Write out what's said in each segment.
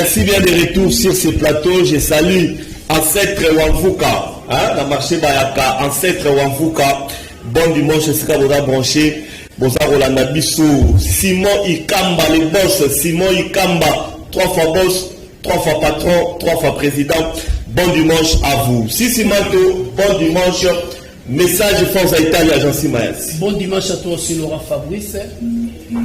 Merci bien de retour sur ce plateau. Je salue Ancêtre Wamfuka, la marché Bayaka, Ancêtre Wamfuka. Bon dimanche, c'est ça, vous a branché. Boza Rolanda Bissou, Simon Ikamba, le boss, Simon Ikamba, 3 fois boss, 3 fois patron, 3 fois président. Bon dimanche à vous. Sissi Mato, bon dimanche. Message Forza Italia, Jean-Cy Mayas. Bon dimanche à toi aussi, Laura Fabrice.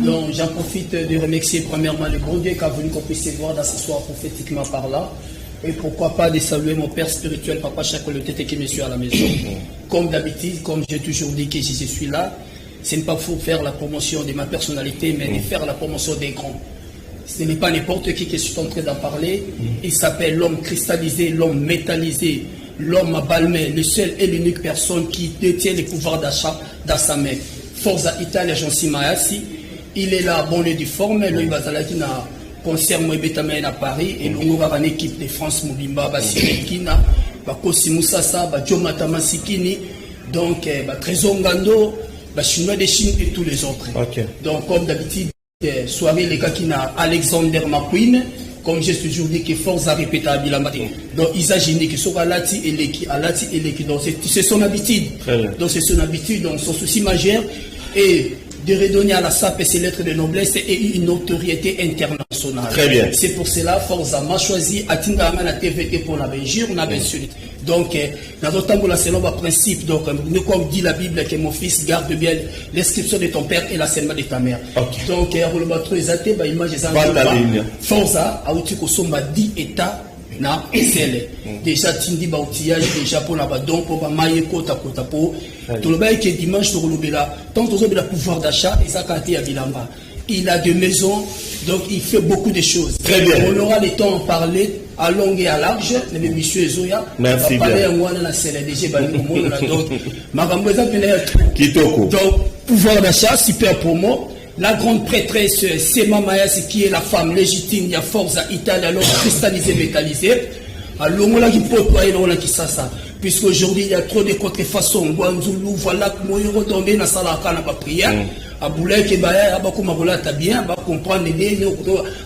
Donc, j'en profite de remercier premièrement le bon Dieu qui a voulu qu'on puisse se voir dans ce soir prophétiquement par là. Et pourquoi pas de saluer mon père spirituel, papa Chacolotete, qui me suit à la maison. Comme d'habitude, comme j'ai toujours dit que je suis là, ce n'est pas pour faire la promotion de ma personnalité, mais de faire la promotion des grands. Ce n'est pas n'importe qui que je suis en train d'en parler. Il s'appelle l'homme cristallisé, l'homme métallisé, l'homme à balmé, le seul et l'unique personne qui détient les pouvoirs d'achat dans sa main. Forza Italia, Jean-Cy Mayas. Il est là, bon, du forme, il va qui na concert Moebetamen à Paris, et l'on va une équipe de France Mobimba, Basirikina, Bakosi Moussassa, Jomata Sikini, donc Trésor Ngando, Chinois de Chine et tous les autres. Okay. Donc, comme d'habitude, soirée, les gars qui n'a Alexander McQueen, comme j'ai toujours dit que force à répéter à Bilamati. Donc, ils agissent que soit Alati et l'équipe. Donc, c'est son habitude. Donc, c'est son habitude, donc son souci majeur est de redonner à la SAP ses lettres de noblesse et une notoriété internationale. Très bien. C'est pour cela, Forza m'a choisi à Tindama la TVT pour la Belgique, on a bien sûr. Donc, dans notre temps, c'est le principe. Donc, comme dit la Bible, que mon fils garde bien l'inscription de ton père et l'enseignement de ta mère. Okay. Donc, image Forza a outil que sommes 10 États na SL. Déjà, Tindi ba outillage, déjà pour la donc pour ba maille kota kota pour. Tout le bail qui est dimanche pour le là. Tant que le pouvoir d'achat, et ça quand il y a Bilamba. Il a des maisons, donc il fait beaucoup de choses. Très bien. On aura le temps d'en parler à long et à large. Mais monsieur Zoya, merci bien. Donc, pouvoir d'achat, super pour moi. La grande prêtresse Sema Mayas, qui est la femme légitime, il y a Forza Italia, alors cristallisée, métallisée. Alors, on a qui peut ça. Puisqu'aujourd'hui, il y a trop de contrefaçons. Voilà, comment il retombe dans la salle de prière. À Boulay, qui est beaucoup marola, t'as bien, va comprendre les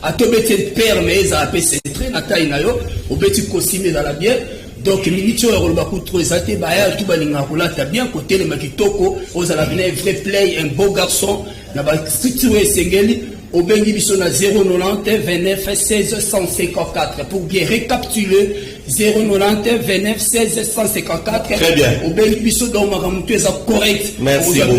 à te mettre père, mais ça a pu s'entrer, na taille nayo, au petit costume dans la bière. Donc, minute, on va trop exalté, bah, tout balinga, t'as bien, côté le makitoko, aux alabinais, vrai play, un beau garçon, n'a pas structuré Sengeli, au Bengi Bissona 090 29 16 154. Pour bien récapituler, 090 29 16 154. Très bien. Au Bengi Bissona, on m'a remonté ça correct. Merci beaucoup.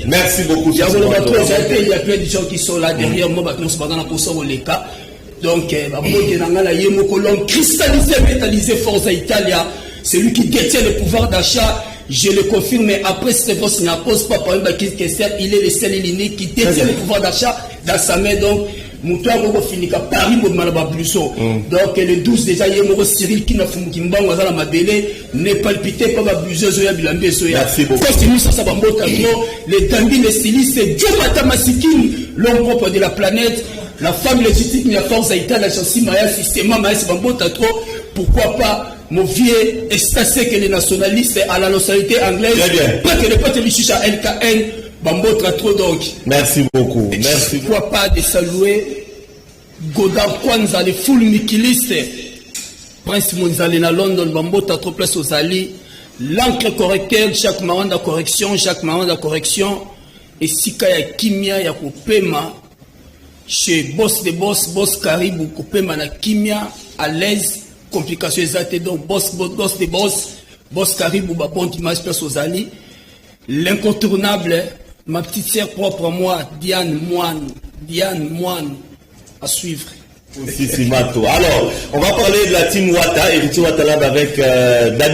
Merci beaucoup. Il y a plein de gens qui sont là derrière moi, nous sommes pour les cas. Donc, l'homme cristallisé, métallisé, Forza Italia, c'est lui qui détient le pouvoir d'achat. Je le confirme, mais après cette fois, il n'a pas par exemple, il est le seul et l'unique qui détient le pouvoir d'achat dans sa main. Donc, Moutoua fini à Paris, donc le 12 déjà, il y a Cyril qui n'a pas fait la mabélé, n'est palpité pas ma buzeuse. Merci beaucoup. Les Tanguy, les stylistes, c'est Jomata Masikine, l'homme propre de la planète, la femme légitime, la force Aïta, la Jean-Cy Mayas, système Mayas, Bambota trop, pourquoi pas? Mon vieux Estacé que les nationalistes à la nationalité anglaise, pas que les potes de chicha LKN, Bambotra trop donc. Merci beaucoup. Merci. Pourquoi pas de saluer Godin Kwanza, les foules mikilistes, Prince Monzale na London, Bambota trop place aux alliés, l'encre correcteur, chaque moment de correction, et Sika ya Kimia ya Kopema, chez Boss de Boss, Boss Caribou, Kopema na Kimia, à l'aise. Complications exactes, donc boss de boss Caribou, bon dimanche, place aux alliés. L'incontournable, ma petite sœur propre à moi, Diane Moine, à suivre. Alors, on va parler de la team Wata, et Wata avec Dani.